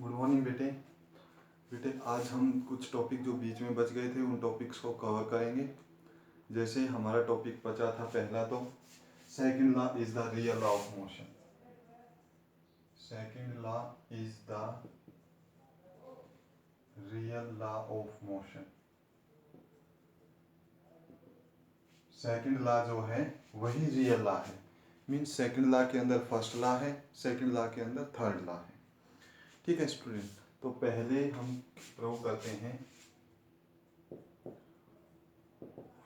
Good morning बेटे। बेटे आज हम कुछ टॉपिक जो बीच में बच गए थे उन टॉपिक्स को कवर करेंगे। जैसे हमारा टॉपिक बचा था पहला, तो second law is the real law of motion. Second law is the real law of motion. Second law जो है वही रियल लॉ है। मीन्स सेकंड लॉ के अंदर फर्स्ट लॉ है, सेकंड लॉ के अंदर थर्ड लॉ है। ठीक है स्टूडेंट, तो पहले हम प्रूव करते हैं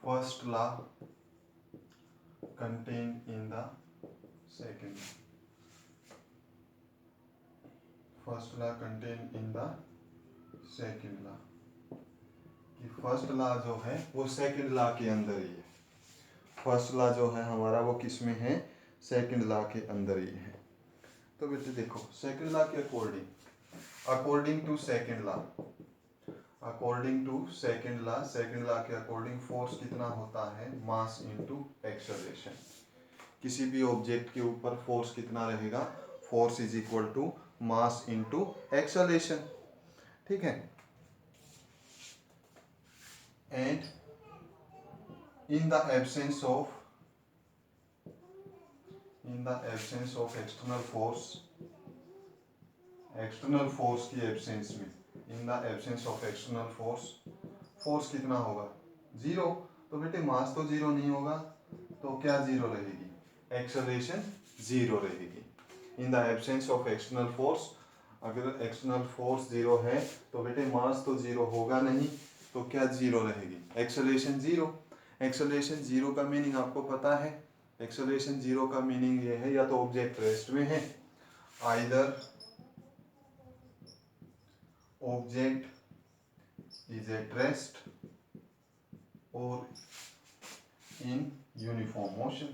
first law contained in the second law. First law contained in the second law। कि फर्स्ट लॉ जो है वो सेकंड लॉ के अंदर ही है। फर्स्ट लॉ जो है हमारा वो किस में है? सेकंड लॉ के अंदर ही है। तो बेटे देखो, सेकंड लॉ के according to second law, according to second law के अकॉर्डिंग फोर्स कितना होता है? Mass into acceleration. किसी भी ऑब्जेक्ट के ऊपर फोर्स कितना रहेगा? Force is equal to mass into acceleration. ठीक है। And in the absence of external force की एब्सेंस में, in the absence of external force कितना होगा? जीरो। तो बेटे मास तो जीरो नहीं होगा, तो क्या जीरो रहेगी? एक्सेलरेशन जीरो रहेगी। इन the absence of external force, अगर एक्सटर्नल फोर्स जीरो है तो बेटे मास तो जीरो होगा नहीं, तो क्या जीरो रहेगी? Acceleration zero. एक्सेलरेशन जीरो का मीनिंग आपको पता है। एक्सेलरेशन जीरो का मीनिंग ये है, या तो ऑब्जेक्ट रेस्ट में है, either object is at rest और इन यूनिफॉर्म मोशन।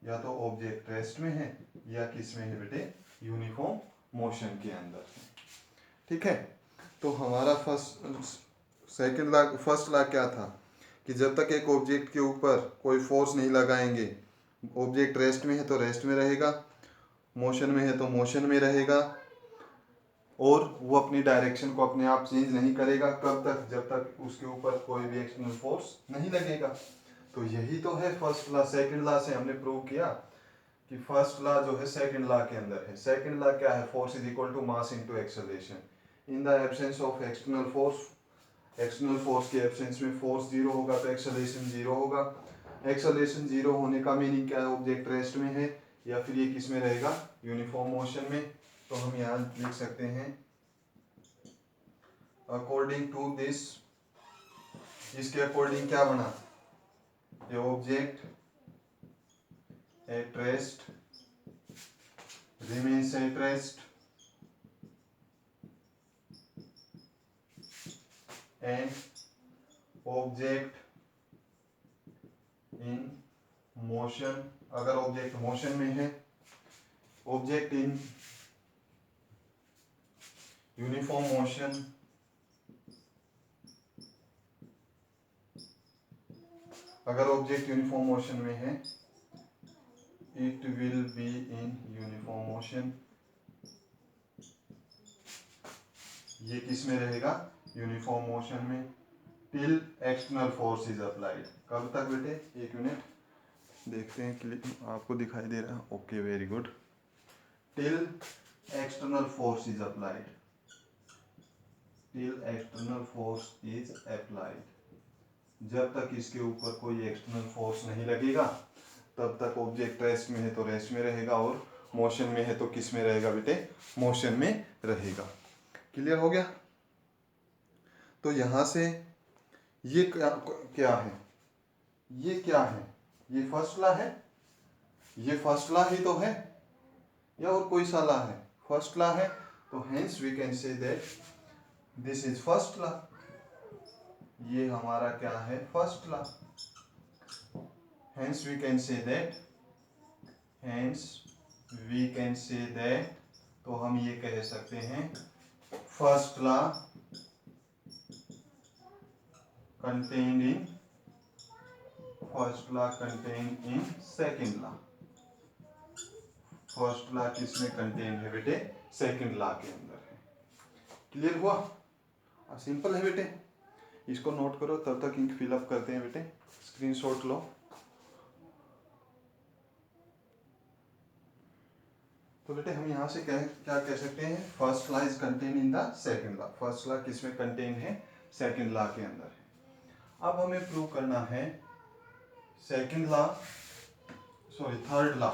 या तो ऑब्जेक्ट रेस्ट में है या किस में है बेटे? यूनिफॉर्म मोशन के अंदर है। ठीक है। तो हमारा फर्स्ट लॉ क्या था? कि जब तक एक ऑब्जेक्ट के ऊपर कोई फोर्स नहीं लगाएंगे, ऑब्जेक्ट रेस्ट में है तो रेस्ट में रहेगा, मोशन में है तो मोशन में रहेगा, और वो अपनी डायरेक्शन को अपने आप चेंज नहीं करेगा। कब तक? जब तक उसके ऊपर कोई भी एक्सटर्नल फोर्स नहीं लगेगा। तो यही तो है फर्स्ट लॉ। सेकंड लॉ से हमने प्रूव किया कि फर्स्ट लॉ जो है सेकंड लॉ के अंदर है। सेकंड लॉ क्या है? Force is equal to mass into acceleration. In the absence of external force के एब्सेंस में फोर्स जीरो होगा तो एक्सेलरेशन जीरो होगा। एक्सेलरेशन जीरो होने का मीनिंग क्या है? ऑब्जेक्ट रेस्ट में है, या फिर ये किस में रहेगा? यूनिफॉर्म मोशन में। तो हम यहाँ लिख सकते हैं अकॉर्डिंग टू दिस, इसके अकॉर्डिंग क्या बना? ये object at rest remains at rest and object in motion। अगर ऑब्जेक्ट मोशन में है, ऑब्जेक्ट इन यूनिफॉर्म मोशन, अगर ऑब्जेक्ट यूनिफॉर्म मोशन में है, it will be in uniform motion. ये किस में रहेगा? यूनिफॉर्म मोशन में। Till external force is applied. कब तक बेटे? एक मिनट देखते हैं, क्लिप आपको दिखाई दे रहा है? Okay, very good. Till external force is applied. Till external force is applied. जब तक इसके ऊपर कोई एक्सटर्नल फोर्स नहीं लगेगा तब तक ऑब्जेक्ट रेस्ट में है तो रेस्ट में रहेगा, और मोशन में है तो किस में रहेगा बेटे? मोशन में रहेगा। क्लियर हो गया? तो यहां से ये क्या है? ये क्या है? ये फर्स्ट लॉ है। ये फर्स्ट लॉ ही तो है, या और कोई सा लॉ है? फर्स्ट लॉ है। तो hence we can say that this is first law. ये हमारा क्या है? First law. Hence we can say that, तो हम ये कह सकते हैं first law contained in second law। First law किसमें कंटेन है बेटे, सेकंड लॉ के अंदर है। क्लियर हुआ? सिंपल है बेटे, इसको नोट करो, तब तक इंक फिलअप करते हैं बेटे, स्क्रीनशॉट लो। तो बेटे हम यहाँ से क्या कह सकते हैं, first law is contain in the second law. First law किसमें कंटेन है, सेकंड लॉ के अंदर है। अब हमें प्रूव करना है second law, sorry third law.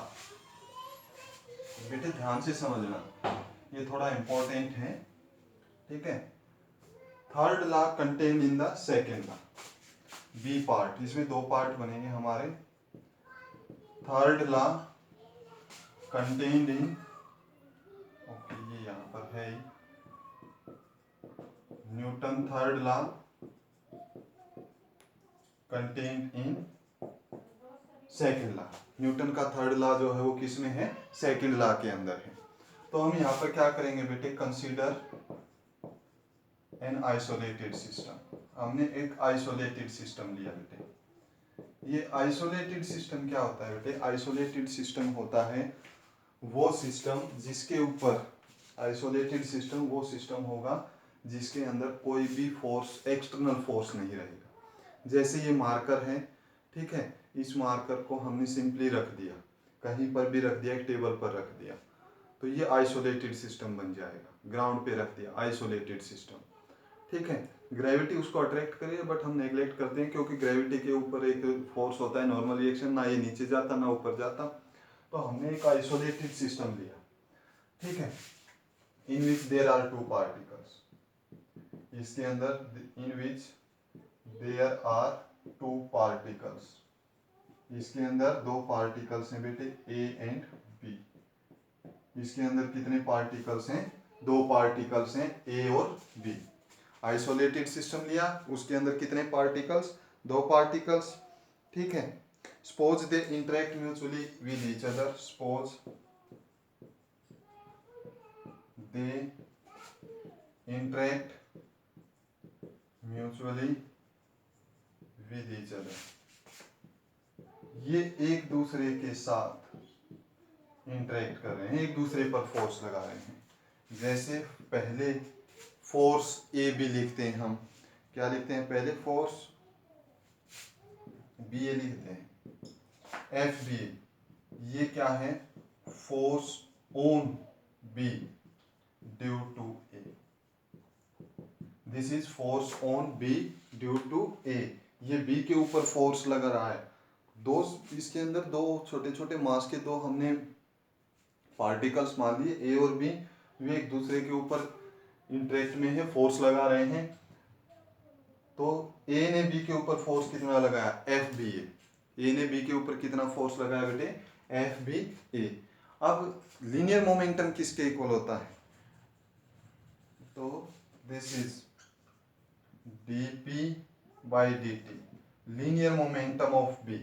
बेटे ध्यान से समझना, ये थोड़ा इंपॉर्टेंट है, ठीक है। Third law contain in the second law, B part, इसमें दो पार्ट बनेंगे हमारे। Third law contained in, okay ये यहाँ पर है ही, Newton third law contained in second law. Newton का थर्ड लॉ जो है वो किस में है, सेकंड लॉ के अंदर है। तो हम यहाँ पर क्या करेंगे बेटे, कंसीडर एन आइसोलेटेड सिस्टम। हमने एक आइसोलेटेड सिस्टम लिया बेटे। ये आइसोलेटेड सिस्टम क्या होता है बेटे, आइसोलेटेड सिस्टम होता है वो सिस्टम जिसके ऊपर, आइसोलेटेड सिस्टम वो सिस्टम होगा जिसके अंदर कोई भी फोर्स, एक्सटर्नल फोर्स नहीं रहेगा। जैसे ये मार्कर है, ठीक है, इस मार्कर को हमने सिंपली रख दिया, कहीं पर भी रख दिया, एक टेबल पर रख दिया, तो ये आइसोलेटेड सिस्टम बन जाएगा। ग्राउंड पे रख दिया, आइसोलेटेड सिस्टम, ठीक है। ग्रेविटी उसको अट्रैक्ट करेगी, बट हम नेग्लेक्ट करते हैं क्योंकि ग्रेविटी के ऊपर एक फोर्स होता है नॉर्मल रिएक्शन, ना ये नीचे जाता ना ऊपर जाता। तो हमने एक आइसोलेटेड सिस्टम लिया, ठीक है, in which there are two particles, इसके अंदर in which there are two particles, इसके अंदर दो पार्टिकल्स हैं बेटे, ए एंड बी। इसके अंदर कितने पार्टिकल्स हैं, दो पार्टिकल्स हैं, ए और बी। आइसोलेटेड सिस्टम लिया, उसके अंदर कितने पार्टिकल्स, दो पार्टिकल्स, ठीक है। Suppose they interact mutually with each other, suppose they interact mutually with each other, ये एक दूसरे के साथ इंटरेक्ट कर रहे हैं, एक दूसरे पर फोर्स लगा रहे हैं। जैसे पहले फोर्स ए बी लिखते हैं हम, क्या लिखते हैं, पहले फोर्स बी ए लिखते हैं, एफ बी, ये क्या है, force on B due to A, this is force on B due to A. ये बी के ऊपर फोर्स लगा रहा है, दो, इसके अंदर दो छोटे छोटे मास के दो हमने पार्टिकल्स मान लिए, ए और बी, वे एक दूसरे के ऊपर इंटरेक्ट में है, फोर्स लगा रहे हैं। तो ए ने बी के ऊपर फोर्स कितना लगाया, एफ बी ए ने बी के ऊपर कितना फोर्स लगाया बेटे, एफ बी ए। अब लीनियर मोमेंटम किसके इक्वल होता है, तो this is dp by dt, linear momentum of B.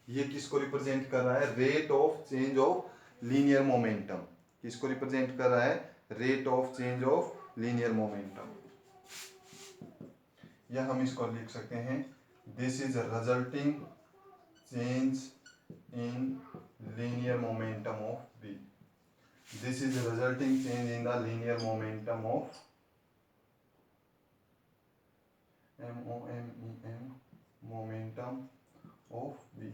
ये किसको रिप्रेजेंट कर रहा है, rate of change of linear momentum. किसको रिप्रेजेंट कर रहा है, rate of change of linear momentum. या हम इसको लिख सकते हैं, this is resulting change in linear momentum of B, this is resulting change in the linear momentum of MOMEM, momentum of B.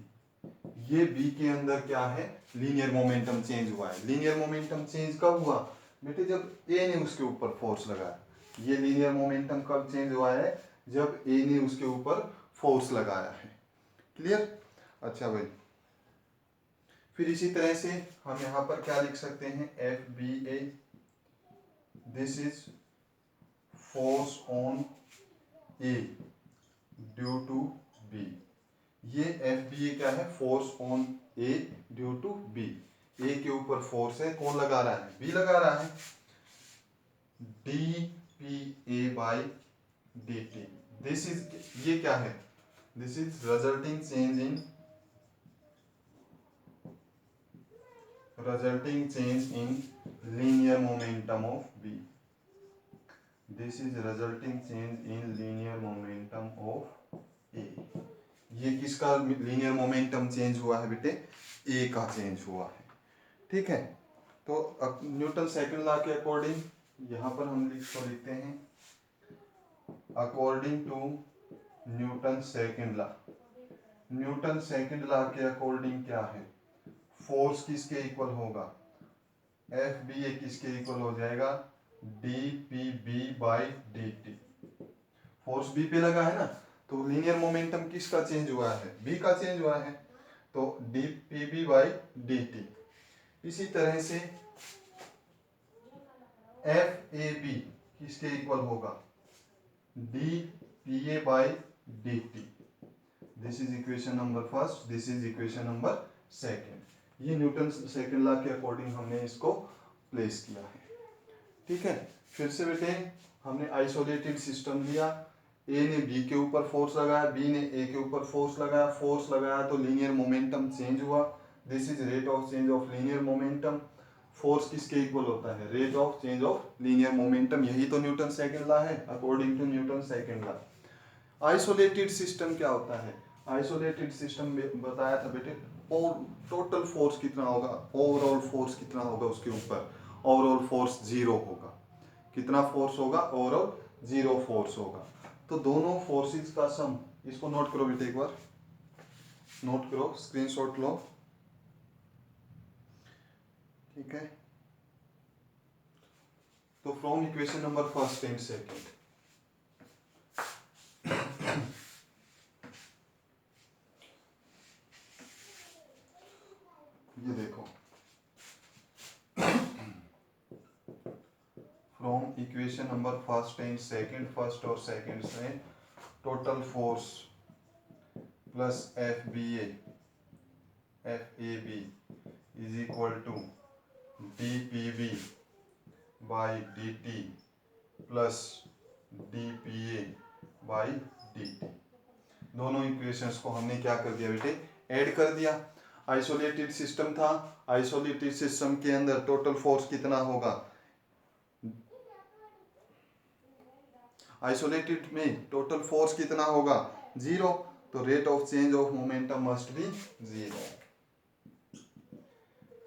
ये बी के अंदर क्या है, लीनियर मोमेंटम चेंज हुआ है। लीनियर मोमेंटम चेंज कब हुआ बेटे, जब ए ने उसके ऊपर फोर्स लगाया। ये लीनियर मोमेंटम कब चेंज हुआ है, जब ए ने उसके ऊपर फोर्स लगाया है। क्लियर? अच्छा भाई, फिर इसी तरह से हम यहाँ पर क्या लिख सकते हैं, F B A, this is force on A due to B. ये एफ बी ए क्या है, force on A due to B. A के ऊपर फोर्स है, कौन लगा रहा है, बी लगा रहा है, D P A by D T. This is, ये क्या है, this is resulting change in linear momentum of B, this is resulting change in linear momentum of A. ये किसका लीनियर मोमेंटम चेंज हुआ है बेटे, ए का चेंज हुआ है, ठीक है। तो अब न्यूटन सेकंड लॉ के अकॉर्डिंग यहाँ पर हम इसको लिखते हैं according to Newton second law. Newton second law के अकॉर्डिंग क्या है, फोर्स किसके इक्वल होगा, एफ बी ए किसके इक्वल हो जाएगा, D P B by D T. Force B पे लगा है ना, तो लीनियर मोमेंटम किसका चेंज हुआ है, बी का चेंज हुआ है, तो D P B by D T. इसी तरह से एफ ए बी किसके इक्वल होगा, D P A by D T. This is equation number first, this is equation number second. ये न्यूटन सेकंड लॉ के अकॉर्डिंग हमने इसको प्लेस किया है। ठीक है, फिर से बेटे हमने आइसोलेटेड सिस्टम लिया, ए ने बी के ऊपर फोर्स लगाया, बी ने ए के ऊपर फोर्स लगाया तो लीनियर मोमेंटम चेंज हुआ। This is rate of change of linear momentum. Force किसके इक्वल होता है, rate of change of linear momentum. यही तो न्यूटन सेकंड लॉ है, according to Newton second law. Isolated system क्या होता है, आइसोलेटेड सिस्टम बताया था बेटे, और टोटल फोर्स कितना होगा, ओवरऑल फोर्स कितना होगा उसके ऊपर, ओवरऑल फोर्स जीरो होगा। कितना फोर्स होगा, ओवरऑल जीरो फोर्स होगा। तो दोनों फोर्सेस का सम, इसको नोट करो बेटे, एक बार नोट करो, स्क्रीनशॉट लो। ठीक है, तो from equation number first and second, ये देखो, from equation number first and second, first और सेकंड से total force plus F A B is equal to D P B by D T plus D P A by D T. दोनों equations को हमने क्या कर दिया बेटे, add कर दिया। आइसोलेटेड सिस्टम था, आइसोलेटेड सिस्टम के अंदर टोटल फोर्स कितना होगा, आइसोलेटेड में टोटल फोर्स कितना होगा, जीरो, तो rate of change of momentum must be zero.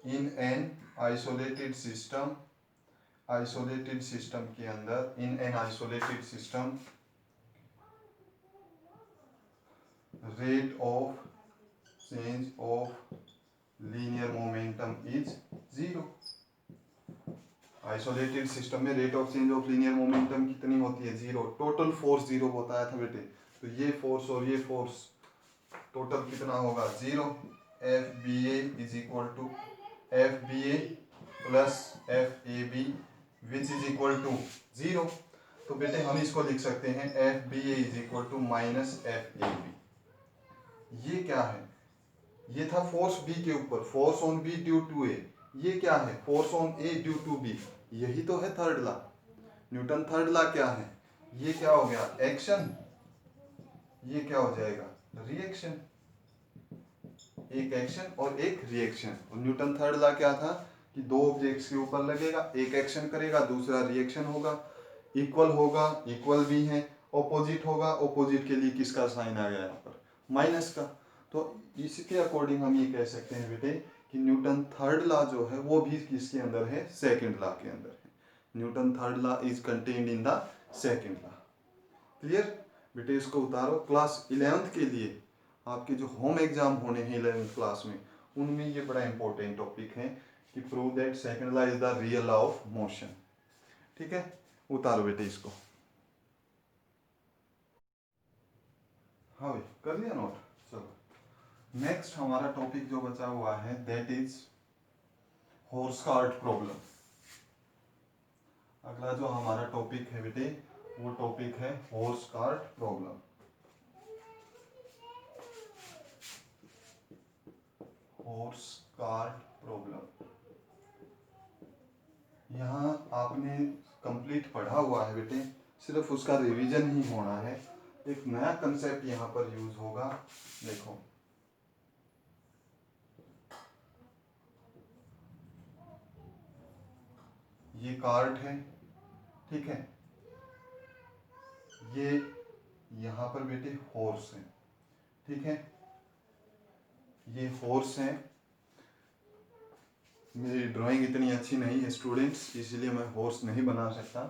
In an isolated system, isolated system के अंदर, in an isolated system rate of change of linear momentum is zero. Isolated system में rate of change of linear momentum कितनी होती है, zero. Total force zero बताया था बेटे, तो ये फोर्स और ये फोर्स टोटल कितना होगा, zero. F B A is equal to F B A plus F A B which is equal to zero. तो बेटे हम इसको लिख सकते हैं F B A is equal to minus F A B. ये क्या है, ये था फोर्स बी के ऊपर, force on B due to A. ये क्या है, force on A due to B. यही तो है third law, Newton third law क्या है, ये क्या हो गया, एक्शन, ये क्या हो जाएगा, रिएक्शन। एक एक्शन और एक रिएक्शन। और न्यूटन थर्ड लॉ क्या था कि दो ऑब्जेक्ट्स के ऊपर लगेगा, एक एक्शन करेगा दूसरा रिएक्शन होगा, इक्वल होगा, इक्वल भी है, ऑपोजिट होगा, ऑपोजिट के लिए किसका साइन आ गया यहाँ पर, माइनस का। तो इसके अकॉर्डिंग हम ये कह सकते हैं बेटे कि न्यूटन थर्ड लॉ जो है वो भी किसके अंदर है, सेकंड लॉ के अंदर है। Newton third law is contained in the second law. Clear बेटे, इसको उतारो। क्लास 11th के लिए आपके जो होम एग्जाम होने हैं 11th क्लास में, उनमें ये बड़ा इंपॉर्टेंट टॉपिक है कि prove that second law is the real law of motion. ठीक है, उतारो बेटे इसको। हाँ भाई, कर लिया नोट। चलो नेक्स्ट हमारा टॉपिक जो बचा हुआ है दैट इज हॉर्सकार्ट प्रॉब्लम। अगला जो हमारा टॉपिक है बेटे वो टॉपिक है हॉर्सकार्ट प्रॉब्लम। हॉर्सकार्ट प्रॉब्लम, यहाँ आपने कंप्लीट पढ़ा हुआ है बेटे, सिर्फ उसका रिवीजन ही होना है। एक नया कंसेप्ट यहाँ पर यूज होगा। देखो ये कार्ट है, ठीक है, ये यहाँ पर बेटे हॉर्स है, ठीक है, ये हॉर्स है, मेरी ड्राइंग इतनी अच्छी नहीं है स्टूडेंट्स, इसलिए मैं हॉर्स नहीं बना सकता।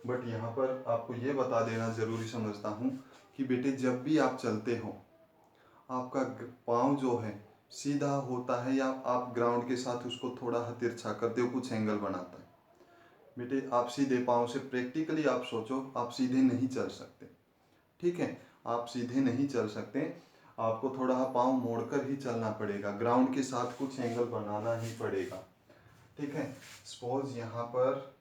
बट यहाँ पर आपको ये बता देना ज़रूरी समझता हूँ कि बेटे जब भी आप चलते हो आपका पाँव जो है सीधा होता है या आप ग्राउंड के साथ उसको थोड़ा तिरछा करते हो, कुछ एंगल बनाता है। बेटे आप सीधे पाँव से प्रैक्टिकली आप सोचो, आप सीधे नहीं चल सकते, ठीक है, आप सीधे नहीं चल सकते, आपको थोड़ा पाँव मोड़कर ही चलना पड़ेगा, ग्राउंड के साथ कुछ एंगल बनाना ही पड़ेगा, ठीक है। सपोज यहाँ पर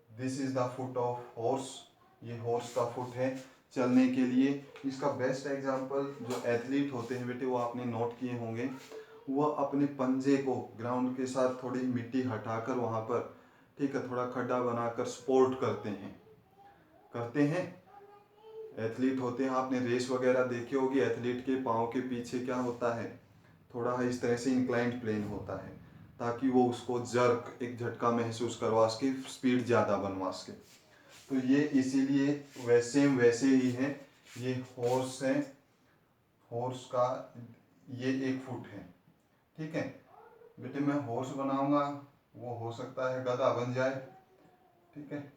this is the foot of horse, ये हॉर्स का फुट है चलने के लिए। इसका बेस्ट एग्जांपल जो एथलीट होते हैं बेटे वो आपने नोट किए होंगे, वह अपने पंजे को ग्राउंड के साथ थोड़ी मिट्टी हटाकर वहाँ पर, ठीक है, थोड़ा खड्डा बनाकर स्पोर्ट करते हैं। एथलीट होते हैं, आपने रेस वगैरह देखी होगी, एथलीट के पाँव के पीछे क्या होता है, थोड़ा इस तरह से इंक्लाइंड प्लेन होता है ताकि वो उसको जर्क, एक झटका महसूस करवा सके, स्पीड ज़्यादा बनवा सके। तो ये इसीलिए वैसे ही है, ये हॉर्स है, हॉर्स का ये एक फुट है, ठीक है। बेटे मैं हॉर्स बनाऊंगा, वो हो सकता है गधा बन जाए, ठीक है।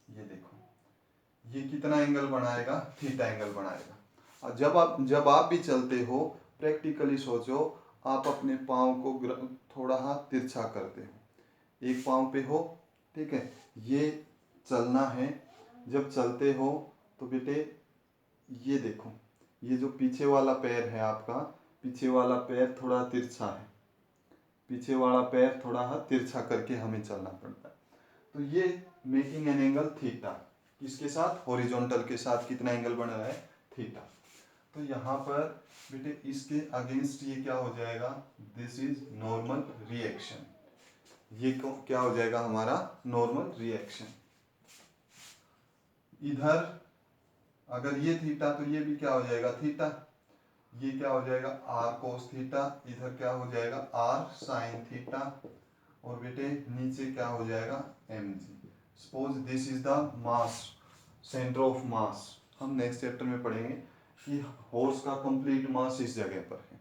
ये देखो ये कितना एंगल बनाएगा, थीटा एंगल बनाएगा। और जब आप भी चलते हो प्रैक्टिकली सोचो, आप अपने पाँव को थोड़ा हाथ तिरछा करते हो, एक पाँव पे हो, ठीक है, ये चलना है। जब चलते हो तो बेटे ये देखो, ये जो पीछे वाला पैर है आपका, पीछे वाला पैर थोड़ा तिरछा है, पीछे वाला पैर थोड़ा हाथ तिरछा करके हमें चलना पड़ता है। तो ये मेकिंग एन एंगल थीटा, किसके साथ, हॉरिजॉन्टल के साथ कितना एंगल बन रहा है, थीटा। तो यहाँ पर बेटे इसके अगेंस्ट ये क्या हो जाएगा, दिस इज नॉर्मल रिएक्शन, ये क्या हो जाएगा हमारा नॉर्मल रिएक्शन। इधर अगर ये थीटा तो ये भी क्या हो जाएगा थीटा, ये क्या हो जाएगा आर कोस थीटा, इधर क्या हो जाएगा आर साइन थीटा, और बेटे नीचे क्या हो जाएगा M G. Suppose this is the mass, centre of mass, हम नेक्स्ट चैप्टर में पढ़ेंगे कि हॉर्स का कंप्लीट मास इस जगह पर है,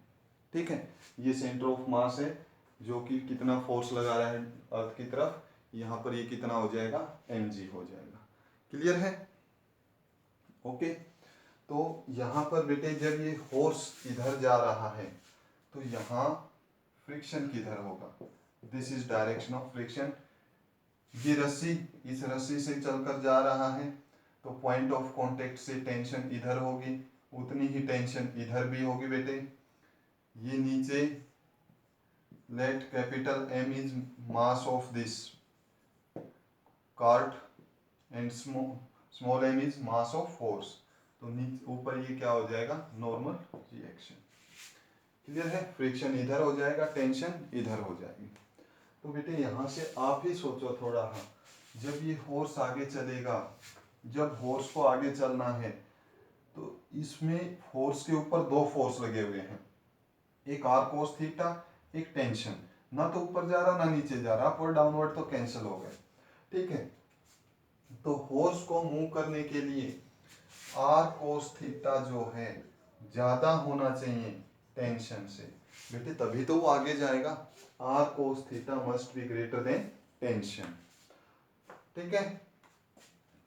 ठीक है। ये सेंटर ऑफ मास है जो कि कितना फोर्स लगा रहा है अर्थ की तरफ, यहाँ पर ये कितना हो जाएगा mg हो जाएगा। क्लियर है, ओके। तो यहाँ पर बेटे जब ये हॉर्स इधर जा रहा है तो यहाँ फ्रिक्शन किधर होगा, this is direction of friction. ये रस्सी इस रस्सी से चलकर जा रहा है तो पॉइंट ऑफ कांटेक्ट से टेंशन इधर होगी, उतनी ही टेंशन इधर भी होगी बेटे। ये नीचे let capital M is mass of this cart and small m is mass of force, तो नीचे ऊपर ये क्या हो जाएगा नॉर्मल रिएक्शन। क्लियर है, फ्रिक्शन इधर हो जाएगा, टेंशन इधर हो जाएगी। तो बेटे यहाँ से आप ही सोचो थोड़ा, हाँ जब ये हॉर्स आगे चलेगा, जब हॉर्स को आगे चलना है तो इसमें हॉर्स के ऊपर दो फोर्स लगे हुए हैं, एक आर कोस थीटा, एक टेंशन, ना तो ऊपर जा रहा ना नीचे जा रहा, अप और डाउनवर्ड तो कैंसिल हो गए, ठीक है। तो हॉर्स को मूव करने के लिए आर कोस थीटा जो है ज्यादा होना चाहिए टेंशन से, बेटे तभी तो वो आगे जाएगा। R cos theta must be greater than tension, ठीक है।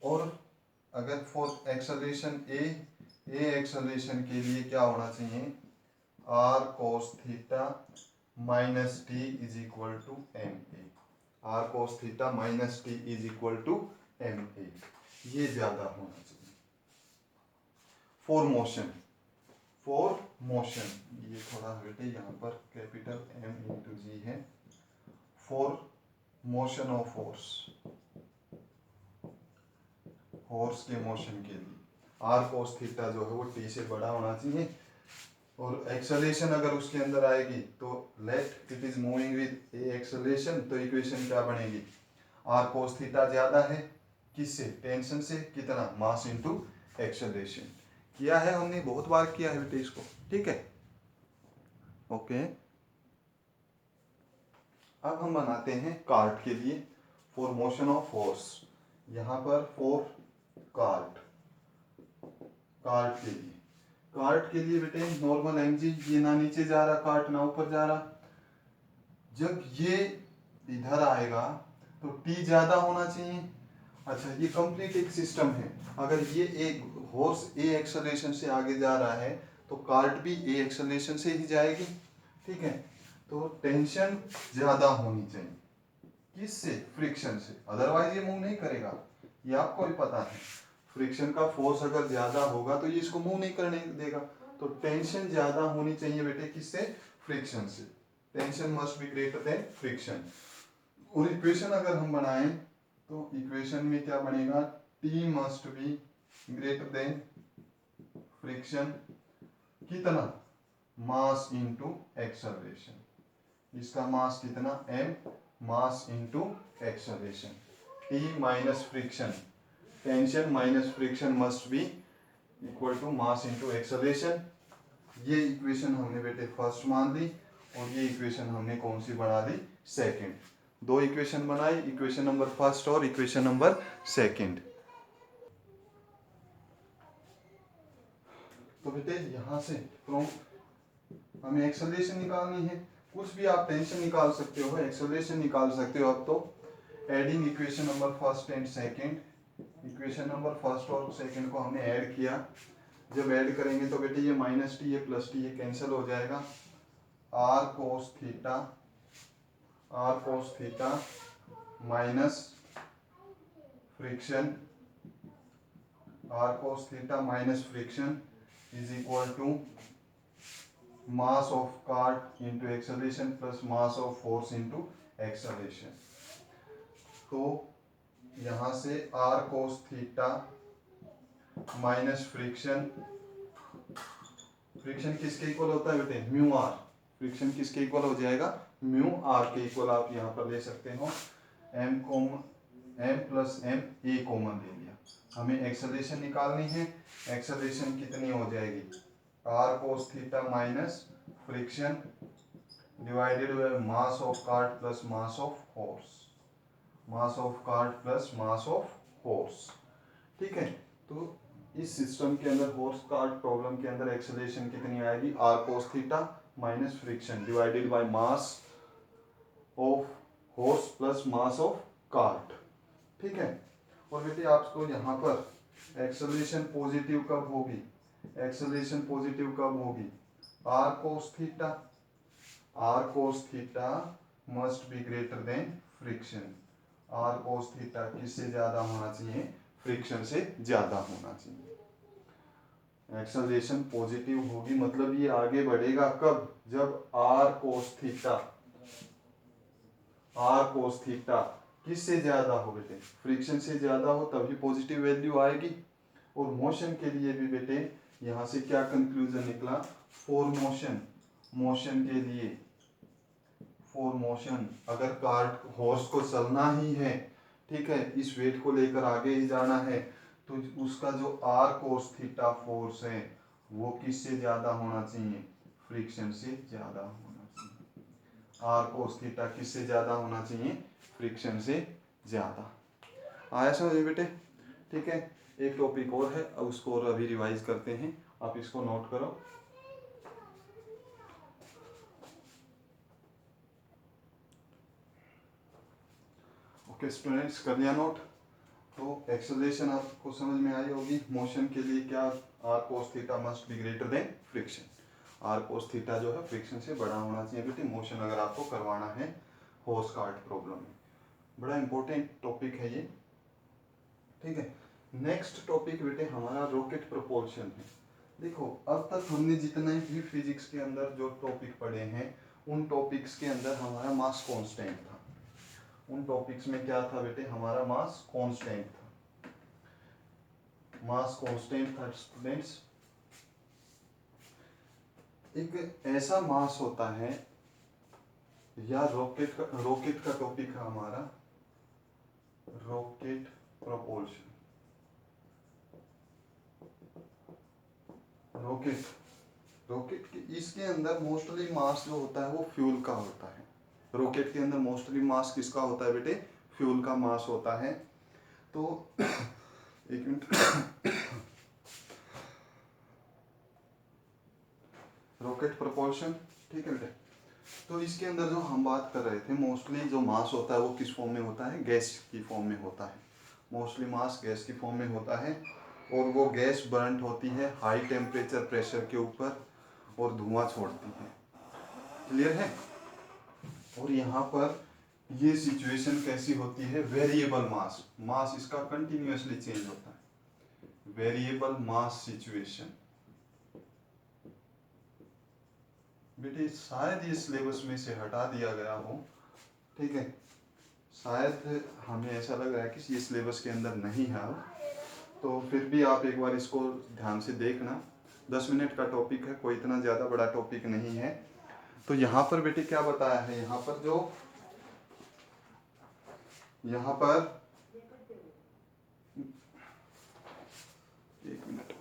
और अगर फॉर एक्सेलरेशन ए एक्सेलरेशन के लिए क्या होना चाहिए, R cos theta minus T is equal to M A, R cos theta minus T is equal to M A, ये ज्यादा होना चाहिए। फॉर मोशन ये थोड़ा बेटे यहाँ पर कैपिटल एम इंटू जी है, फॉर मोशन ऑफ हॉर्स के मोशन के लिए आर कोस थीटा जो है वो टी से बड़ा होना चाहिए। और एक्सेलरेशन अगर उसके अंदर आएगी तो let it is moving with A acceleration, तो इक्वेशन क्या बनेगी, आर कोस थीटा ज्यादा है किससे, टेंशन से, कितना मास इनटू एक्सेलरेशन। किया है हमने, बहुत बार किया है बेटे इसको, ठीक है, ओके। अब हम बनाते हैं कार्ट के लिए, फॉर मोशन ऑफ हॉर्स, यहाँ पर फॉर कार्ट के लिए कार्ट के लिए बेटे नॉर्मल mg, ये ना नीचे जा रहा कार्ट ना ऊपर जा रहा, जब ये इधर आएगा तो टी ज्यादा होना चाहिए। अच्छा ये कंप्लीट एक सिस्टम है, अगर ये एक हॉर्स ए एक्सेलरेशन से आगे जा रहा है तो कार्ट भी ए एक्सेलरेशन से ही जाएगी, ठीक है। तो टेंशन ज्यादा होनी चाहिए, किससे? फ्रिक्शन से, अदरवाइज ये मूव नहीं करेगा, ये आपको भी पता है। फ्रिक्शन का फोर्स अगर ज्यादा होगा तो ये इसको मूव नहीं करने देगा, तो टेंशन ज्यादा होनी चाहिए बेटे, किससे? फ्रिक्शन से। Tension must be greater than friction. और इक्वेशन अगर हम बनाएं तो इक्वेशन में क्या बनेगा? T must be greater than friction, कितना? Mass into acceleration. इसका मास कितना? m, mass into acceleration. T minus friction, tension minus friction must be equal to mass into acceleration. ये इक्वेशन हमने बेटे फर्स्ट मान ली, और ये इक्वेशन हमने कौन सी बना दी? सेकंड। दो इक्वेशन बनाई, इक्वेशन नंबर फर्स्ट और इक्वेशन नंबर सेकंड। तो बेटे यहां से फ्रॉम हमें एक्सेलरेशन निकालनी है, कुछ भी आप टेंशन निकाल सकते हो, एक्सेलरेशन निकाल सकते हो आप। तो adding equation number first and second, equation number first और सेकंड को हमने ऐड किया। जब ऐड करेंगे तो बेटे ये माइनस टी, ये प्लस टी, ये कैंसिल हो जाएगा। R cos theta minus friction, R cos theta minus friction is equal to mass of cart into acceleration plus mass of force into acceleration. तो यहां से R cos theta minus friction, friction किसके equal होता है बेटे? Mu R. Friction किसके equal हो जाएगा? म्यू आर के इक्वल आप यहां पर ले सकते हो। एम प्लस एम, ए कॉमन ले लिया। हमें एक्सेलरेशन निकालनी है, एक्सेलरेशन कितनी हो जाएगी? R cos theta minus friction divided by mass of cart plus mass of horse, mass of cart plus mass of horse, ठीक है। तो इस सिस्टम के अंदर हॉर्स कार्ट प्रॉब्लम के अंदर एक्सेलरेशन कितनी आएगी? R cos theta minus friction divided by mass of horse plus mass of cart, ठीक है। और बेटे आपको यहाँ पर एक्सेलरेशन पॉजिटिव कब होगी? एक्सेलरेशन पॉजिटिव कब होगी? R cos theta must be greater than friction. R cos theta किससे ज्यादा होना चाहिए? फ्रिक्शन से ज्यादा होना चाहिए। एक्सेलरेशन पॉजिटिव होगी मतलब ये आगे बढ़ेगा कब? जब आर कोस थीटा किससे ज्यादा हो बेटे? फ्रिक्शन से ज्यादा हो, तभी पॉजिटिव वैल्यू आएगी। और मोशन के लिए भी बेटे यहां से क्या कंक्लूजन निकला? फॉर मोशन के लिए, फॉर मोशन अगर कार्ट हॉर्स को चलना ही है, ठीक है, इस वेट को लेकर आगे ही जाना है, तो उसका जो आर कोस थीटा फोर्स है वो किससे ज्यादा होना चाहिए? फ्रिक्शन से ज्यादा होना चाहिए। आर कोस थीटा किससे ज्यादा होना चाहिए? फ्रिक्शन से ज्यादा। आया समझ में बेटे? ठीक है, एक टॉपिक और है, अब उसको और अभी रिवाइज करते हैं, आप इसको नोट करो। ओके स्टूडेंट्स, कर लिया नोट? तो एक्सेलरेशन आपको समझ में आई होगी। मोशन के लिए क्या? R cos theta must be greater than friction. R cos theta जो है फ्रिक्शन से बड़ा होना चाहिए बेटे, मोशन अगर आपको करवाना है हॉर्स कार्ट प्रॉब्लम में। बड़ा इंपॉर्टेंट टॉपिक है ये, ठीक है। नेक्स्ट टॉपिक बेटे हमारा रॉकेट प्रोपल्शन है। देखो अब तक हमने जितने भी फिजिक्स के अंदर जो टॉपिक पढ़े हैं, उन टॉपिक्स के अंदर हमारा मास कांस्टेंट था। उन टॉपिक्स में क्या था बेटे? हमारा मास कांस्टेंट था। मास कांस्टेंट था स्टूडेंट्स। एक ऐसा मास होता है, या रॉकेट का टॉपिक है हमारा रॉकेट प्रोपल्शन। रॉकेट के इसके अंदर मोस्टली मास जो होता है वो फ्यूल का होता है। रॉकेट के अंदर मोस्टली मास किसका होता है बेटे? फ्यूल का मास होता है। तो एक मिनट रॉकेट प्रपोल्शन, ठीक है बेटे। तो इसके अंदर जो हम बात कर रहे थे, मोस्टली जो मास होता है वो किस फॉर्म में होता है, गैस की फॉर्म में होता है। मोस्टली मास गैस की फॉर्म में होता है और वो गैस बर्न होती है हाई टेम्परेचर प्रेशर के ऊपर और धुआं छोड़ती है। क्लियर है। और यहाँ पर ये सिचुएशन कैसी होती है, वेरिएबल मास, मास इसका कंटिन्यूअसली चेंज होता है, वेरिएबल मास सिचुएशन। बेटे शायद ये सिलेबस में से हटा दिया गया हो, ठीक है, शायद हमें ऐसा लग रहा है कि ये सिलेबस के अंदर नहीं है अब, तो फिर भी आप एक बार इसको ध्यान से देखना। 10 मिनट का टॉपिक है, कोई इतना ज़्यादा बड़ा टॉपिक नहीं है। तो यहाँ पर बेटे क्या बताया है, यहाँ पर एक मिनट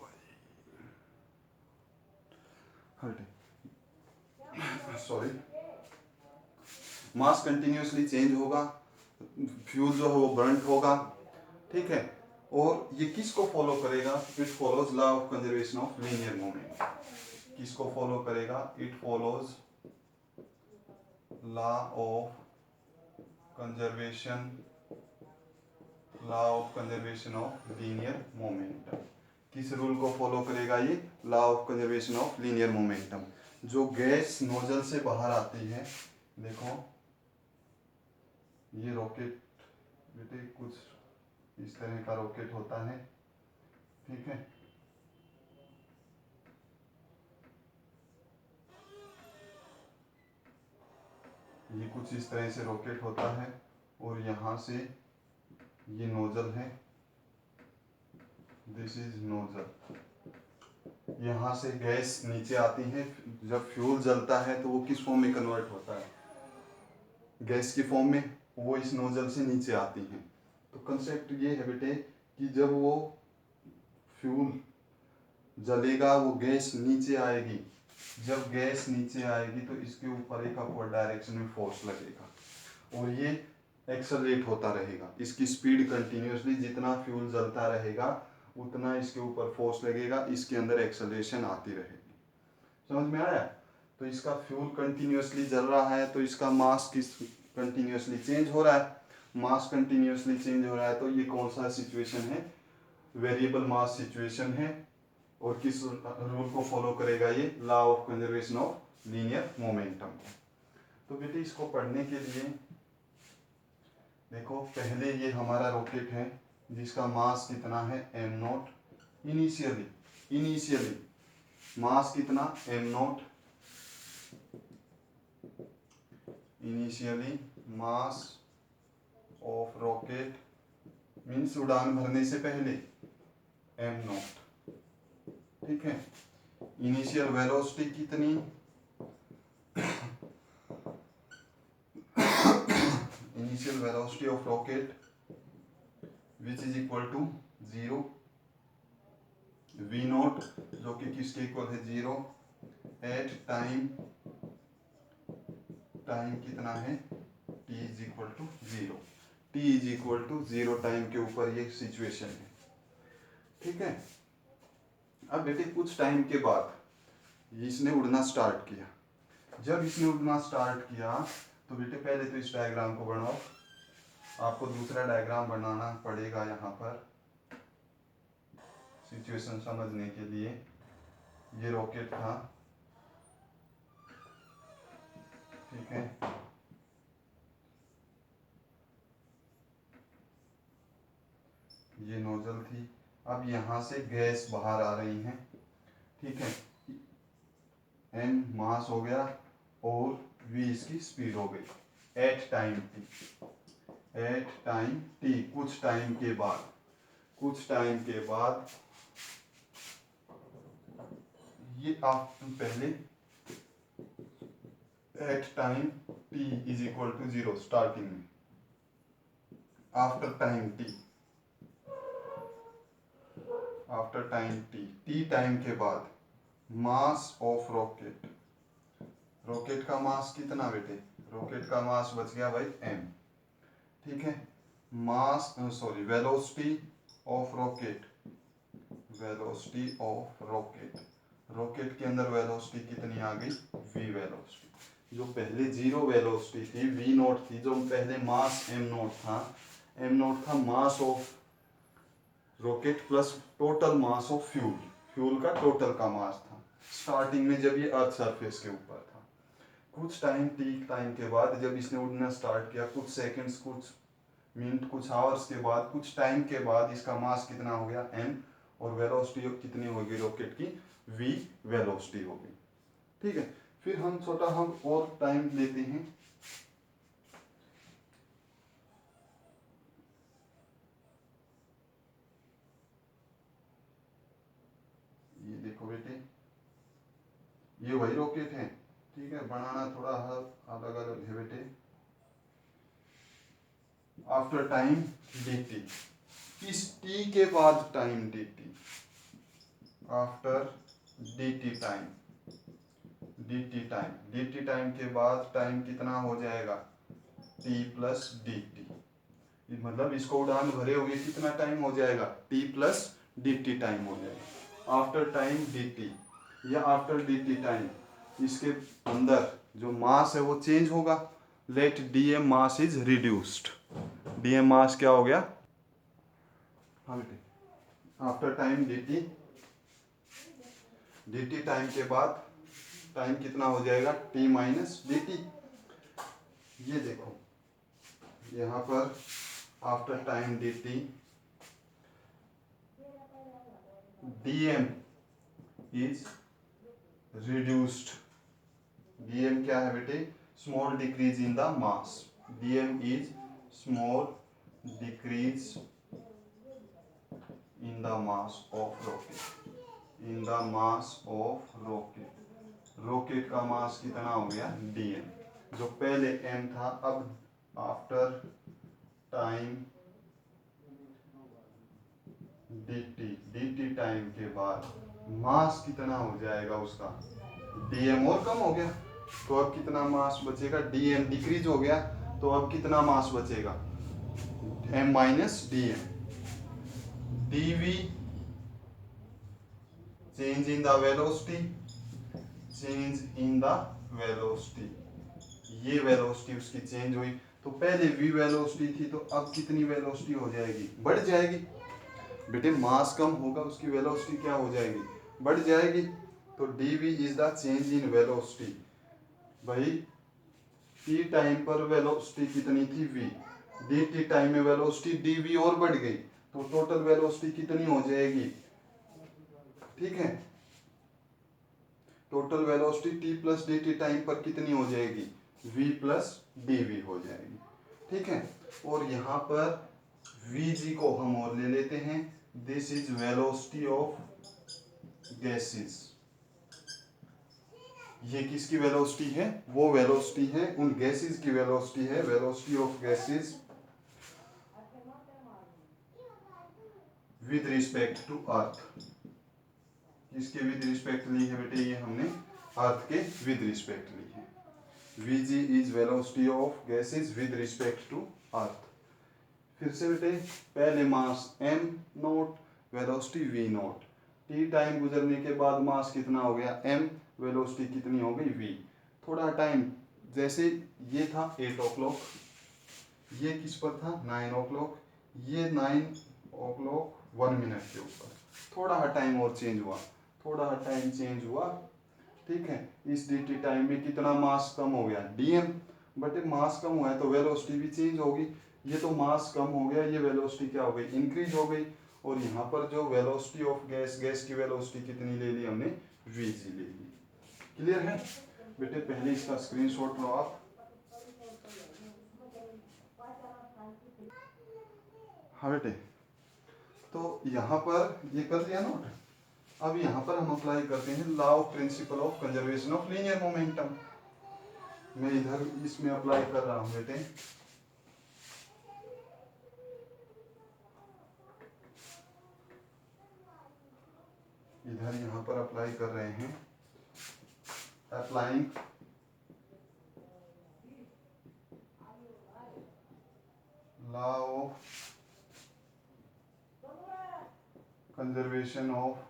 सॉरी, मास कंटिन्यूसली चेंज होगा, फ्यूल जो है वो बर्न होगा, ठीक है। और ये किसको फॉलो करेगा, it follows law of conservation of linear moment. किसको फॉलो करेगा, it follows law of conservation of linear momentum. किस रूल को फॉलो करेगा ये, law of conservation of linear momentum. जो गैस नोजल से बाहर आती है, देखो ये रॉकेट बेटे कुछ इस तरह का रॉकेट होता है, ठीक है। ये कुछ इस तरह से रॉकेट होता है और यहाँ से ये नोजल है, दिस इज नोजल। यहाँ से गैस नीचे आती है, जब फ्यूल जलता है तो वो किस फॉर्म में कन्वर्ट होता है, गैस की फॉर्म में, वो इस नोजल से नीचे आती हैं। तो कंसेप्ट ये है बेटे कि जब वो फ्यूल जलेगा वो गैस नीचे आएगी, जब गैस नीचे आएगी तो इसके ऊपर एक अपवर्ड डायरेक्शन में फोर्स लगेगा और ये एक्सेलरेट होता रहेगा, इसकी स्पीड कंटिन्यूसली, जितना फ्यूल जलता रहेगा उतना इसके ऊपर फोर्स लगेगा, इसके अंदर एक्सेलरेशन आती रहेगी। समझ में आया। तो इसका फ्यूल कंटिन्यूसली जल रहा है तो इसका मास किस कंटिन्यूसली चेंज हो रहा है, मास कंटिन्यूसली चेंज हो रहा है, तो ये कौन सा सिचुएशन है, वेरिएबल मास सिचुएशन है। और किस रूल को फॉलो करेगा ये, law of conservation of linear momentum. तो बेटे इसको पढ़ने के लिए देखो, पहले ये हमारा रॉकेट है जिसका मास कितना है m0, इनिशियली मास कितना m0, initially mass of rocket means उड़ान भरने से पहले m0, ठीक है। इनिशियल वेलोसिटी कितनी, initial velocity of rocket which is equal to 0, v0 जो कि किसके इक्वल है 0, एट टाइम कितना है t is equal to 0, t is equal to 0 time के ऊपर ये सिचुएशन है, ठीक है। अब बेटे कुछ टाइम के बाद इसने उड़ना स्टार्ट किया, जब इसने उड़ना स्टार्ट किया तो बेटे पहले तो इस डायग्राम को बनाओ, आपको दूसरा डायग्राम बनाना पड़ेगा यहाँ पर सिचुएशन समझने के लिए। ये रॉकेट था, ठीक है, ये नोजल थी, अब यहाँ से गैस बाहर आ रही है, ठीक है, m मास हो गया और v इसकी स्पीड हो गई एट टाइम t, कुछ टाइम के बाद ये आप पहले at time t is equal to 0 starting में, आफ्टर टाइम t टाइम के बाद मास ऑफ रॉकेट का मास कितना बेटे, रॉकेट का मास बच गया भाई m, ठीक है। Mass sorry velocity of rocket rocket के अंदर वेलोसिटी कितनी आ गई, v वेलोसिटी। जो पहले जीरो वेलोसिटी थी v नॉट थी, जो पहले मास m नॉट था मास of rocket plus total mass of fuel, fuel का टोटल का मास था स्टार्टिंग में जब ये अर्थ सरफेस के ऊपर था। कुछ टाइम टाइम के बाद जब इसने उड़ना स्टार्ट किया, कुछ सेकंड्स, कुछ मिनट, कुछ आवर्स के बाद, कुछ टाइम के बाद इसका मास कितना हो गया m, और वेलोसिटी कितनी होगी रॉकेट की, v वेलोसिटी होगी। ठीक है, फिर हम छोटा हम और टाइम लेते हैं। ये देखो बेटे, ये वही रॉकेट है, ठीक है, बनाना थोड़ा अलग अलग है बेटे। आफ्टर टाइम dt, इस t के बाद time dt, after dt time, dt time के बाद टाइम कितना हो जाएगा, t प्लस dt। मतलब इसको उड़ान भरे हुए कितना टाइम हो जाएगा, t प्लस dt टाइम हो जाएगा। आफ्टर टाइम dt या आफ्टर dt टाइम, इसके अंदर जो मास है वो चेंज होगा। Let dm mass is reduced, dm mass क्या हो गया, हाँ बेटे, आफ्टर टाइम dt टाइम के बाद टाइम कितना हो जाएगा, t माइनस dt। ये देखो यहाँ पर after time dt, dm is reduced, dm क्या है बेटे, small decrease in the mass, dm is small decrease in the mass of rocket, in the mass of rocket. Rocket का मास कितना हो गया, dm, जो पहले m था, अब आफ्टर टाइम dt टाइम के बाद मास कितना हो जाएगा उसका, dm और कम हो गया, तो अब कितना मास बचेगा, dm डिक्रीज हो गया, तो अब कितना मास बचेगा, m minus dm। dv change in the velocity, change in the velocity, ये वेलोसिटी उसकी चेंज हुई। तो पहले v वेलोसिटी थी, तो अब कितनी वेलोसिटी हो जाएगी, बढ़ जाएगी बेटे, मास कम होगा, उसकी वेलोसिटी क्या हो जाएगी, बढ़ जाएगी। तो dv is the change in velocity. भाई t टाइम पर वेलोसिटी कितनी थी v, dt टाइम में वेलोसिटी dv और बढ़ गई, तो टोटल वेलोसिटी कितनी हो जाएगी, ठीक है, total velocity t plus dt time पर कितनी हो जाएगी, v प्लस dv हो जाएगी। ठीक है, और यहाँ पर vg को हम और ले लेते हैं, this is velocity of gases. ये किसकी वेलोसिटी है, वो वेलोसिटी है उन गैसेस की वेलोसिटी है, velocity of gases with respect to earth. किसके विद रिस्पेक्ट ली है बेटे, ये हमने अर्थ के विद रिस्पेक्ट ली है। vg is velocity of gases with respect to earth. फिर से बेटे, पहले mass m naught, velocity v naught, t time गुजरने के बाद मास कितना हो गया m, वेलोसिटी कितनी हो गई v। थोड़ा टाइम, जैसे ये था 8 o'clock, ये किस पर था 9 o'clock, ये 9 o'clock 1 मिनट के ऊपर, थोड़ा टाइम और चेंज हुआ, थोड़ा टाइम चेंज हुआ, ठीक है। इस dt टाइम में कितना मास कम हो गया, dm, बट मास कम हुआ है तो वेलोसिटी भी चेंज होगी। ये तो मास कम हो गया, ये वेलोसिटी क्या हो गई, इंक्रीज हो गई। और यहाँ पर जो वेलोसिटी ऑफ गैस, गैस की वेलोसिटी कितनी ले ली हमने, vg ले ली। क्लियर है बेटे, पहले इसका स्क्रीनशॉट लो आप। हाँ बेटे, तो यहाँ पर ये कर दिया नोट। अब यहाँ पर हम अप्लाई करते हैं law of principle of conservation of linear momentum. मैं इधर इसमें अप्लाई कर रहा हूँ बेटे, इधर यहाँ पर अप्लाई कर रहे हैं, applying law of conservation of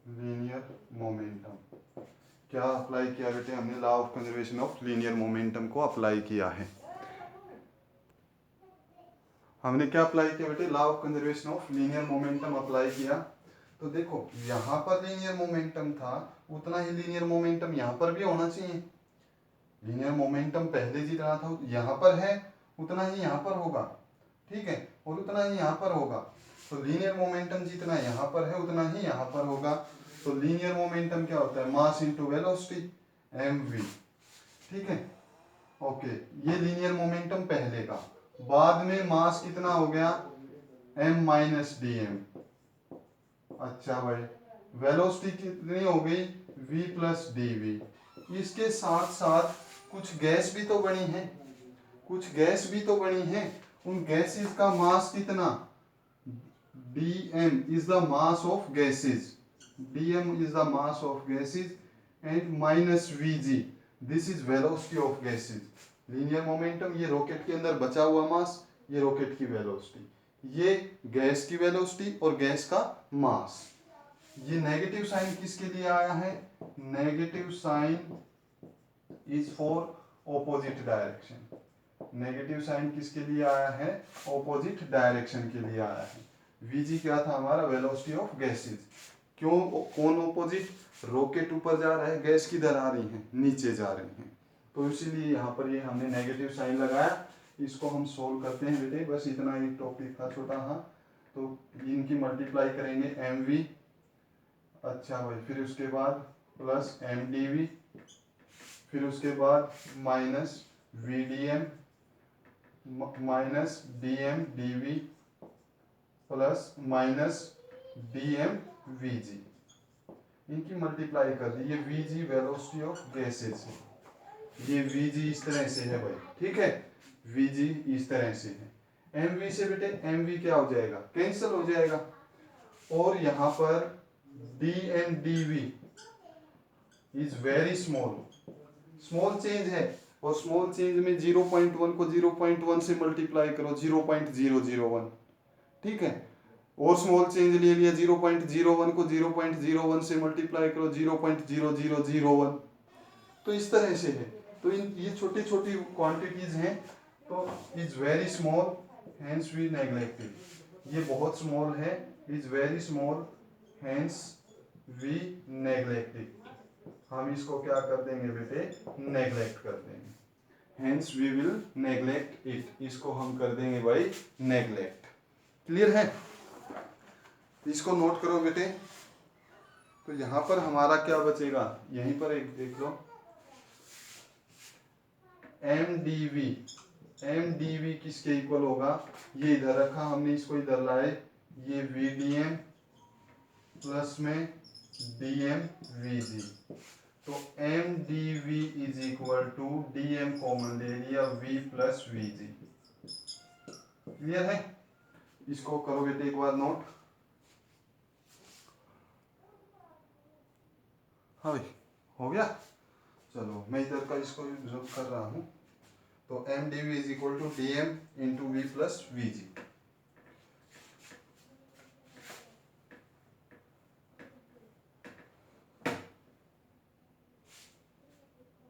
linear momentum. क्या अप्लाई किया बेटे हमने? Law of conservation of linear momentum को अप्लाई किया है। हमने क्या अप्लाई किया बेटे? Law of conservation of linear momentum apply किया। तो देखो यहाँ पर लीनियर मोमेंटम था, उतना ही लीनियर मोमेंटम यहाँ पर भी होना चाहिए। लीनियर मोमेंटम पहले जितना था यहाँ पर है, उतना ही यहाँ पर होगा, ठीक है, और उतना ही यहाँ पर होगा। तो लीनियर मोमेंटम जितना यहाँ पर है उतना ही यहाँ पर होगा। तो लीनियर मोमेंटम क्या होता है? मास इनटू वेलोसिटी, mv, ठीक है। ओके, ये लीनियर मोमेंटम पहले का। बाद में मास कितना हो गया? m minus D M. अच्छा भाई, वेलोसिटी कितनी हो गई? v plus D V. इसके साथ साथ कुछ गैस भी तो बनी है, कुछ गैस भी तो बनी है। उन गैसेस का मास कितना? dm is the mass of gases, dm is the mass of gases and minus vg, this is velocity of gases। Linear momentum, ये रॉकेट के अंदर बचा हुआ मास, ये रॉकेट की वेलोसिटी, ये गैस की वेलोसिटी और गैस का मास। ये नेगेटिव साइन किसके लिए आया है? Negative sign is for opposite direction. Negative sign किसके लिए आया है? ऑपोजिट डायरेक्शन के लिए आया है। Vg क्या था हमारा? Velocity of gases. क्यों? कौन ऑपोजिट? रॉकेट ऊपर जा रहा है, गैस किधर आ रही है? नीचे जा रही है। तो इसीलिए यहाँ पर ये हमने नेगेटिव साइन लगाया। इसको हम सोल्व करते हैं बेटे, बस इतना एक टॉपिक था छोटा। हाँ, तो इनकी मल्टीप्लाई करेंगे mv, अच्छा भाई, फिर उसके बाद प्लस mdv, फिर उसके बाद minus vdm minus dm dv plus minus dm vg। इनकी मल्टीप्लाई कर दी। ये vg वेलोसिटी ऑफ गैसेस है, ये vg इस तरह से है भाई, ठीक है, vg इस तरह से है। mv से बेटे mv क्या हो जाएगा? कैंसिल हो जाएगा। और यहाँ पर dm dv is very small, small change है। और स्मॉल चेंज में 0.1 को 0.1 से मल्टीप्लाई करो, 0.001, ठीक है। और स्मॉल चेंज ले लिया 0.01 को 0.01 से मल्टीप्लाई करो, 0.0001। तो इस तरह से है। तो ये छोटी छोटी क्वांटिटीज हैं, तो is very small hence we neglected. ये बहुत स्मॉल है, is very small hence we neglected. हम इसको क्या कर देंगे बेटे? नेग्लेक्ट कर देंगे। Hence we will neglect it, इसको हम कर देंगे भाई नेग्लेक्ट। क्लियर है? इसको नोट करो बेटे। तो यहाँ पर हमारा क्या बचेगा? यहीं पर एक देख लो, mdv, mdv किसके इक्वल होगा? ये इधर रखा हमने, इसको इधर लाए, ये vdm प्लस में dm vg। तो mdv is equal to dm common ले लिया, v प्लस vg। क्लियर है? इसको करो बेटे एक बार नोट। हाँ भाई, हो गया। चलो मैं इधर का इसको जो कर रहा हूँ। तो mdv is equal to dm into v plus vg।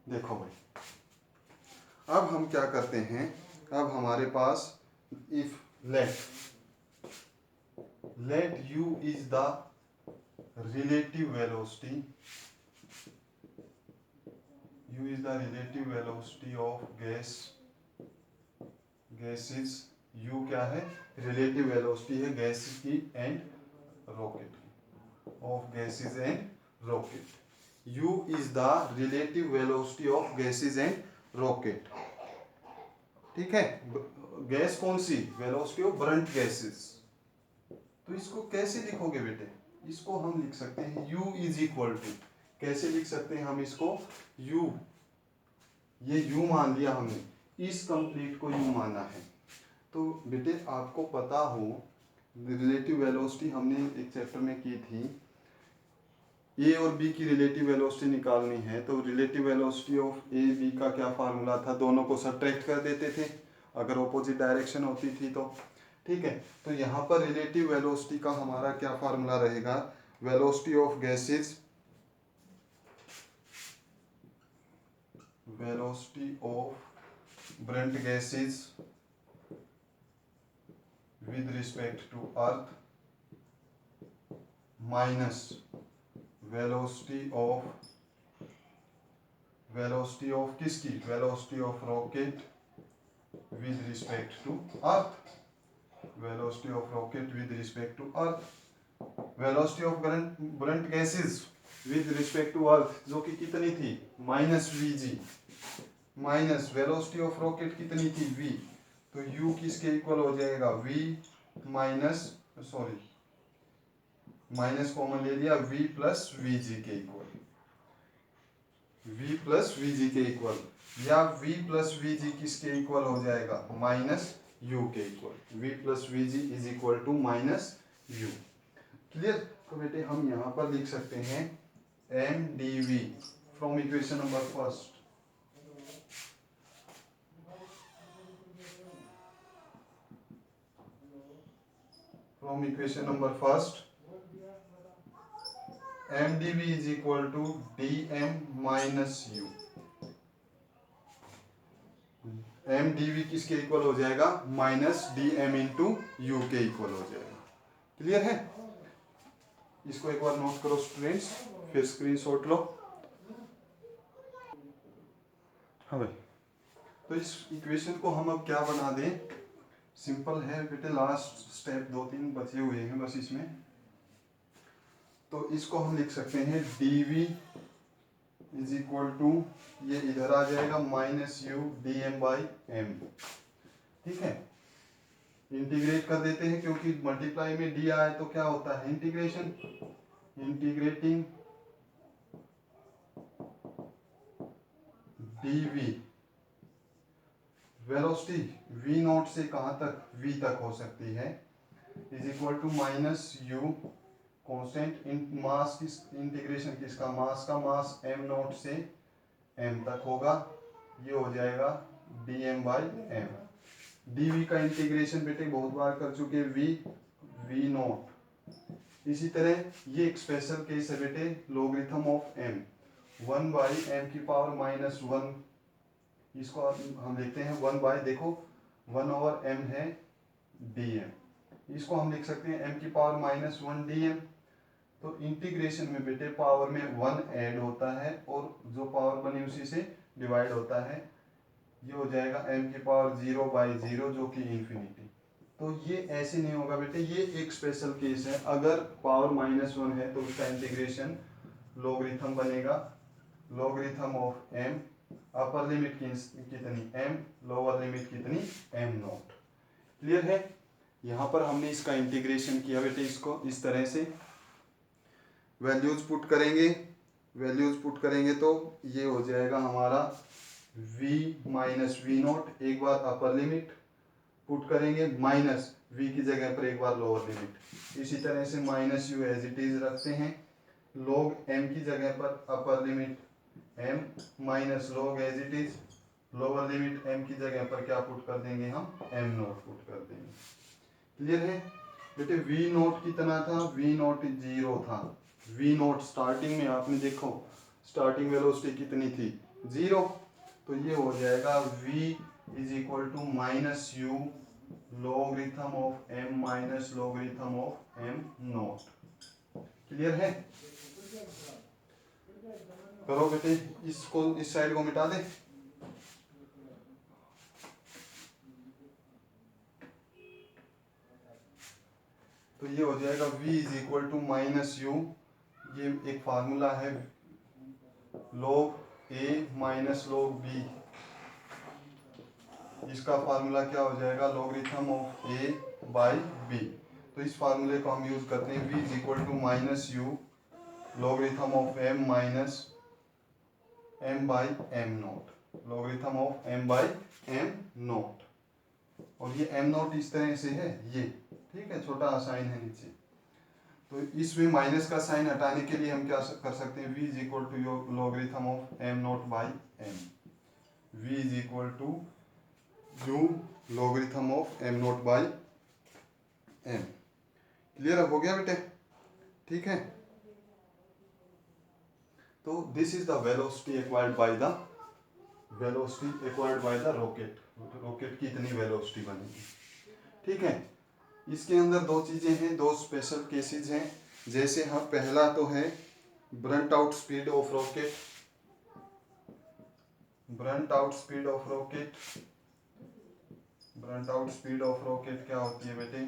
देखो भाई, अब हम क्या करते हैं? अब हमारे पास if let u is the relative velocity, u is the relative velocity of gases। u क्या है? relative velocity है गैस की एंड रॉकेट की, of gases and rocket। u is the relative velocity of gases and rocket, ठीक है। Gas कौन सी? Velocity of burnt gases. तो इसको कैसे लिखोगे बेटे? इसको हम लिख सकते हैं u इज इक्वल टू, कैसे लिख सकते हैं हम इसको? u, ये u मान लिया हमने, इस कंप्लीट को u माना है। तो बेटे आपको पता हो, रिलेटिव वेलोसिटी हमने एक चैप्टर में की थी, ए और बी की रिलेटिव वेलोसिटी निकालनी है। तो relative velocity of A B का क्या फार्मूला था? दोनों को सब्ट्रैक्ट कर देते थे अगर ऑपोजिट डायरेक्शन होती थी तो, ठीक है। तो यहाँ पर रिलेटिव वेलोसिटी का हमारा क्या फार्मूला रहेगा? Velocity of gases, velocity of brunt gases with respect to earth minus velocity of किसकी, velocity of rocket with respect to earth, velocity of rocket with respect to earth, velocity of brunt gases with respect to earth जो कि कितनी थी minus vg, minus velocity of rocket कितनी थी v, तो u किसके equal हो जाएगा v minus, sorry minus common ले लिया, v प्लस vg के इक्वल, v प्लस vg के इक्वल, या v प्लस vg किसके इक्वल हो जाएगा माइनस u के equal, v plus vg is equal to minus u। Clear. तो बेटे हम यहाँ पर लिख सकते हैं mdv from equation number first, from equation number first, mdv is equal to dm minus u, mdv किसके इक्वल हो जाएगा माइनस dm इंटू u के इक्वल हो जाएगा। क्लियर है। इसको एक बार नोट करो स्टूडेंट्स, फिर स्क्रीनशॉट लो। हाँ भाई, तो इस इक्वेशन को हम अब क्या बना दें, सिंपल है बेटे, लास्ट स्टेप 2-3 बचे हुए हैं बस इसमें। तो इसको हम लिख सकते हैं dv इज इक्वल टू, ये इधर आ जाएगा minus u dm by m, ठीक है। इंटीग्रेट कर देते हैं क्योंकि मल्टीप्लाई में d आए तो क्या होता है integration, integrating dv, velocity v naught से कहाँ तक v तक हो सकती है, is equal to minus u constant in mass, किस इंटीग्रेशन किसका, मास का, मास m नॉट से m तक होगा, ये हो जाएगा dm बाई m। dv का इंटीग्रेशन बेटे बहुत बार कर चुके v नॉट। इसी तरह ये एक स्पेशल केस है बेटे, logarithm of m, 1 by m की पावर माइनस 1, इसको हम देखते हैं 1 बाई, देखो 1 ओवर m है dm, इसको हम लिख सकते हैं m की पावर माइनस 1 dm। तो इंटीग्रेशन में बेटे पावर में 1 ऐड होता है और जो पावर बनी उसी से डिवाइड होता है, ये हो जाएगा m की पावर 0 बाई 0 जो कि इंफिनिटी। तो ये ऐसे नहीं होगा बेटे, ये एक स्पेशल केस है, अगर पावर माइनस 1 है तो उसका इंटीग्रेशन लॉगरिथम बनेगा, logarithm of m, upper limit कितनी m, लोअर लिमिट कितनी m नॉट। क्लियर है। यहाँ पर हमने इसका इंटीग्रेशन किया बेटे, इसको इस तरह से वैल्यूज पुट करेंगे, वैल्यूज पुट करेंगे तो ये हो जाएगा हमारा v माइनस वी नॉट, एक बार अपर लिमिट पुट करेंगे, माइनस v की जगह पर एक बार लोअर लिमिट, इसी तरह से minus u as it is रखते हैं, log m की जगह पर upper limit m minus log as it is, lower limit m की जगह पर क्या पुट कर देंगे हम m नॉट पुट कर देंगे। क्लियर है बेटे। v नॉट कितना था, v नॉट 0 था, v नॉट स्टार्टिंग में आपने देखो स्टार्टिंग वेलोसिटी कितनी थी 0, तो ये हो जाएगा v is equal to minus u logarithm of m minus logarithm of m naught. Clear है। करो बेटे, इसको इस साइड को मिटा दे। तो ये हो जाएगा v is equal to minus u, ये एक फार्मूला है log a minus log b, इसका फार्मूला क्या हो जाएगा logarithm of a by b। तो इस फार्मूले को हम यूज करते हैं, v is equal to minus u logarithm of m minus m by m naught, logarithm of m by m naught, और ये m नॉट इस तरह से है ये, ठीक है, छोटा साइन है नीचे। तो इसमें माइनस का साइन हटाने के लिए हम क्या कर सकते हैं, v is equal to logarithm of m naught by m, v is equal to u logarithm of m naught by m। Clear हो गया बेटे, ठीक है। तो this is the velocity acquired by the rocket. Rocket की इतनी velocity बनेगी, ठीक है। इसके अंदर दो चीजें हैं, दो स्पेशल केसेस हैं। जैसे हम पहला तो है burnt out speed of rocket. Burnt out speed of rocket क्या होती है बेटे?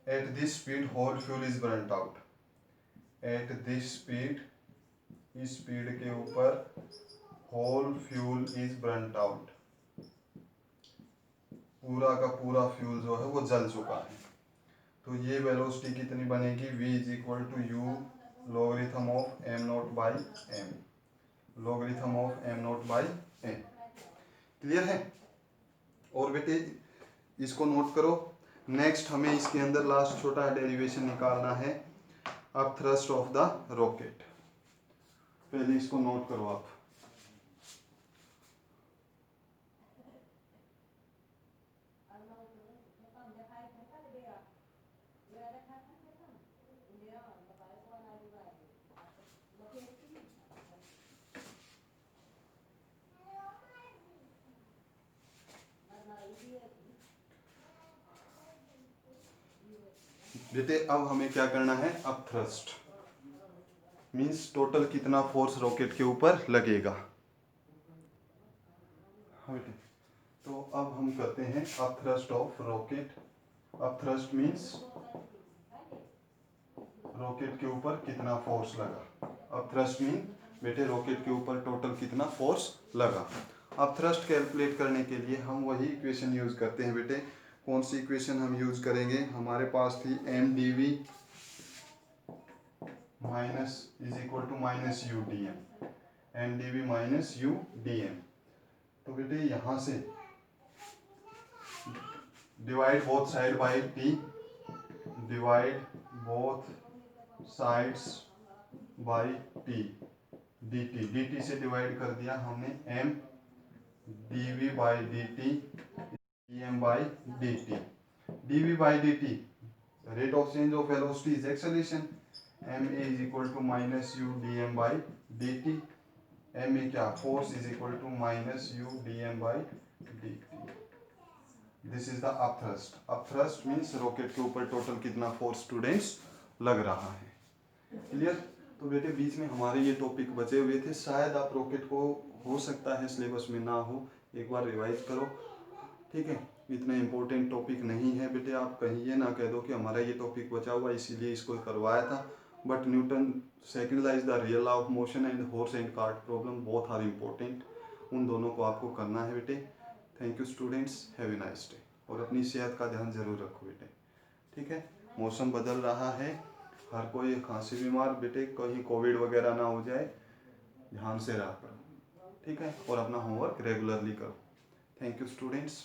At this speed whole fuel is burnt out. At this speed, इस स्पीड के ऊपर whole fuel is burnt out, पूरा का पूरा फ्यूल जो है वो जल चुका है। तो ये वेलोसिटी कितनी बनेगी? v is equal to U logarithm of M naught by M, logarithm of M naught by M. Clear है? और बेटे इसको नोट करो। नेक्स्ट हमें इसके अंदर लास्ट छोटा डेरिवेशन निकालना है, अब थ्रस्ट ऑफ द रॉकेट। पहले इसको नोट करो आप। बेटे अब हमें क्या करना है? अब थ्रस्ट मींस टोटल कितना फोर्स रॉकेट के ऊपर लगेगा। तो अब हम करते हैं अब थ्रस्ट ऑफ रॉकेट। अब थ्रस्ट मींस रॉकेट के ऊपर कितना फोर्स लगा। अब थ्रस्ट मीन बेटे रॉकेट के ऊपर टोटल कितना फोर्स लगा। अब थ्रस्ट कैलकुलेट करने के लिए हम वही इक्वेशन यूज करते हैं बेटे। कौन सी इक्वेशन हम यूज करेंगे? हमारे पास थी M D V minus is equal to minus U D M, M D V minus U D M. तो बेटे यहां से divide both side by T, divide both sides by T, D T, D T से divide कर दिया हमने M D V by D T, D M by D T. D V by D T rate of change of velocity is acceleration, M A is equal to minus U D M by D T. M A क्या? Force is equal to minus U D M by D T. This is the upthrust. Upthrust means rocket के ऊपर total कितना force students लग रहा है। Clear? तो बेटे बीच में हमारे ये टॉपिक बचे हुए थे, शायद आप रॉकेट को हो सकता है सिलेबस में ना हो, एक बार रिवाइज करो, ठीक है। इतना इम्पोर्टेंट टॉपिक नहीं है बेटे, आप कहीं ये ना कह दो कि हमारा ये टॉपिक बचा हुआ इसीलिए इसको करवाया था। But Newton second law is the real law of motion and horse and cart problem, both are important. उन दोनों को आपको करना है बेटे। Thank you students, have a nice day. और अपनी सेहत का ध्यान जरूर रखो बेटे, ठीक है। मौसम बदल रहा है, हर कोई खांसी बीमार बेटे, कहीं कोविड वगैरह ना हो जाए, ध्यान से रहा करो, ठीक है। और अपना होमवर्क रेगुलरली करो। Thank you students.